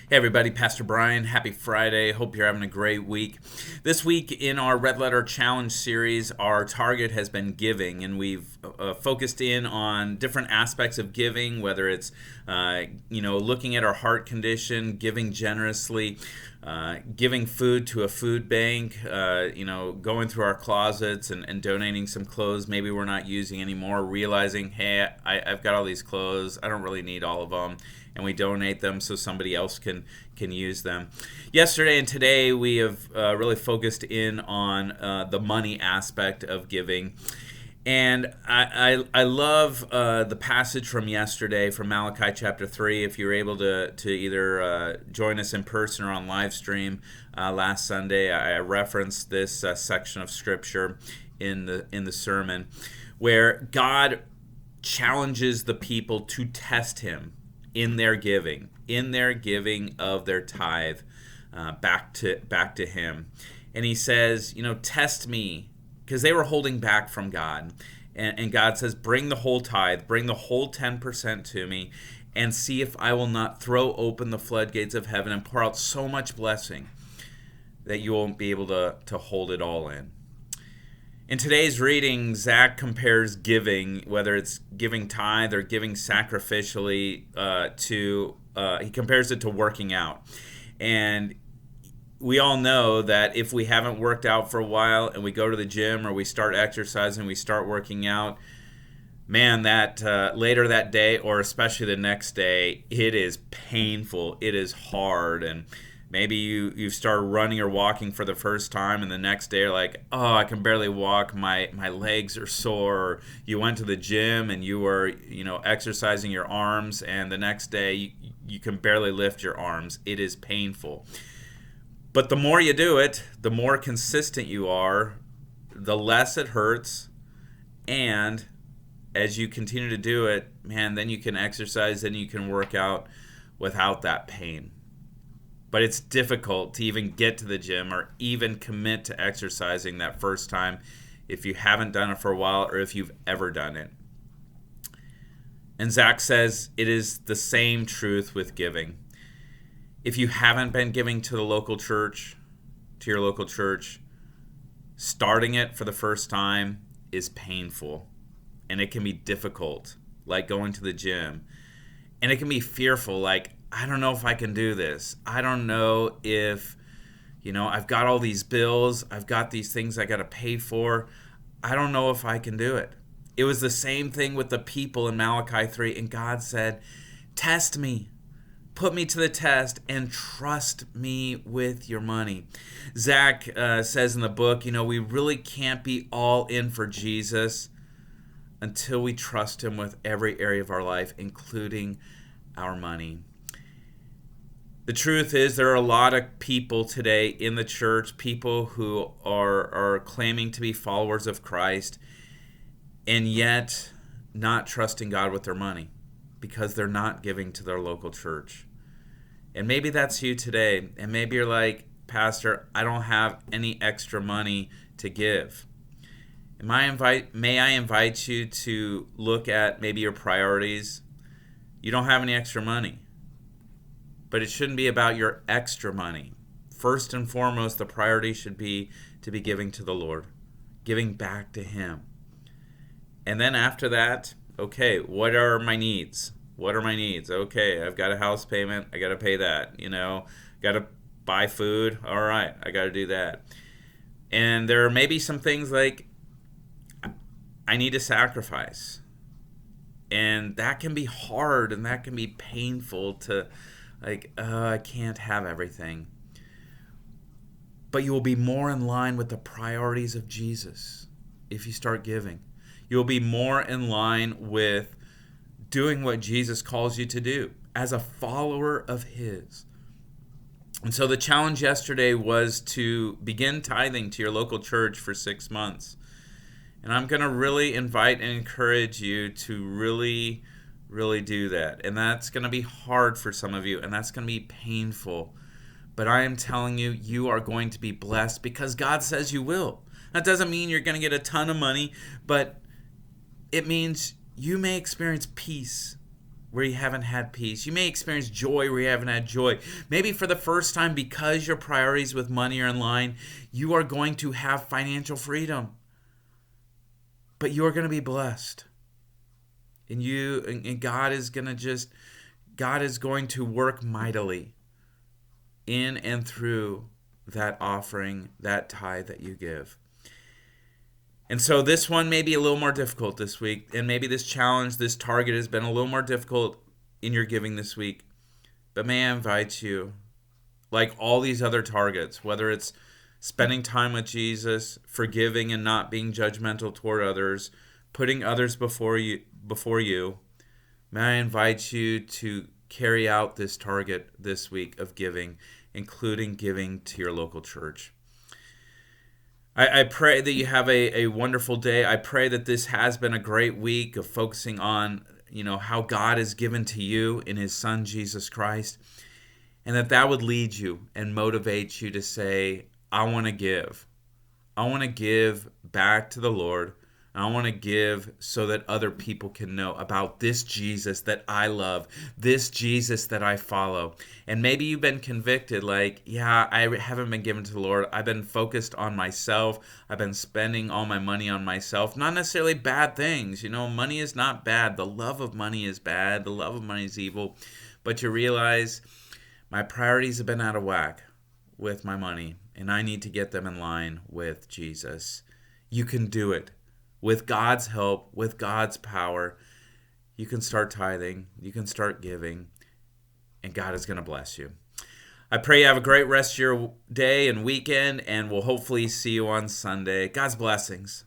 Hey everybody, Pastor Brian. Happy Friday. Hope you're having a great week. This week in our Red Letter Challenge series, our target has been giving, and we've focused in on different aspects of giving, whether it's looking at our heart condition, giving generously, giving food to a food bank, going through our closets and donating some clothes maybe we're not using anymore, realizing, hey, I've got all these clothes, I don't really need all of them, and we donate them so somebody else can use them. Yesterday and today we have really focused in on the money aspect of giving. And I love the passage from yesterday from Malachi chapter 3. If you were able to either join us in person or on live stream last Sunday, I referenced this section of scripture in the sermon where God challenges the people to test him in their giving of their tithe back to him. And he says, test me, because they were holding back from God. And God says, bring the whole tithe, bring the whole 10% to me, and see if I will not throw open the floodgates of heaven and pour out so much blessing that you won't be able to hold it all in. In today's reading, Zach compares giving, whether it's giving tithe or giving sacrificially, he compares it to working out. And we all know that if we haven't worked out for a while and we go to the gym or we start exercising, we start working out, man, that later that day or especially the next day, it is painful, it is hard, and maybe you start running or walking for the first time, and the next day you're like, oh, I can barely walk, my legs are sore. Or you went to the gym and you were exercising your arms, and the next day you can barely lift your arms. It is painful. But the more you do it, the more consistent you are, the less it hurts, and as you continue to do it, man, then you can exercise, then you can work out without that pain. But it's difficult to even get to the gym or even commit to exercising that first time if you haven't done it for a while or if you've ever done it. And Zach says it is the same truth with giving. If you haven't been giving to your local church, starting it for the first time is painful. And it can be difficult, like going to the gym. And it can be fearful, like, I don't know if I can do this. I don't know if, I've got all these bills. I've got these things I got to pay for. I don't know if I can do it. It was the same thing with the people in Malachi 3. And God said, test me. Put me to the test and trust me with your money. Zach says in the book, we really can't be all in for Jesus until we trust him with every area of our life, including our money. The truth is there are a lot of people today in the church, people who are claiming to be followers of Christ and yet not trusting God with their money because they're not giving to their local church. And maybe that's you today. And maybe you're like, Pastor, I don't have any extra money to give. May I invite you to look at maybe your priorities? You don't have any extra money. But it shouldn't be about your extra money. First and foremost, the priority should be to be giving to the Lord, giving back to him. And then after that, okay, what are my needs? What are my needs? Okay, I've got a house payment. I got to pay that. Got to buy food. All right, I got to do that. And there may be some things like I need to sacrifice. And that can be hard and that can be painful to I can't have everything. But you will be more in line with the priorities of Jesus if you start giving. You'll be more in line with doing what Jesus calls you to do as a follower of his. And so the challenge yesterday was to begin tithing to your local church for 6 months. And I'm going to really invite and encourage you to really do that. And that's going to be hard for some of you, and that's going to be painful. But I am telling you, you are going to be blessed because God says you will. That doesn't mean you're going to get a ton of money, but it means you may experience peace where you haven't had peace. You may experience joy where you haven't had joy. Maybe for the first time, because your priorities with money are in line, you are going to have financial freedom. But you are going to be blessed. And God is going to work mightily in and through that offering, that tithe that you give. And so this one may be a little more difficult this week, and maybe this challenge, this target has been a little more difficult in your giving this week. But may I invite you, like all these other targets, whether it's spending time with Jesus, forgiving and not being judgmental toward others, putting others before you, may I invite you to carry out this target this week of giving, including giving to your local church. I pray that you have a wonderful day. I pray that this has been a great week of focusing on, how God has given to you in his Son, Jesus Christ, and that would lead you and motivate you to say, I want to give. I want to give back to the Lord. I want to give so that other people can know about this Jesus that I love, this Jesus that I follow. And maybe you've been convicted like, yeah, I haven't been given to the Lord. I've been focused on myself. I've been spending all my money on myself. Not necessarily bad things. Money is not bad. The love of money is bad. The love of money is evil. But you realize my priorities have been out of whack with my money, and I need to get them in line with Jesus. You can do it. With God's help, with God's power, you can start tithing, you can start giving, and God is going to bless you. I pray you have a great rest of your day and weekend, and we'll hopefully see you on Sunday. God's blessings.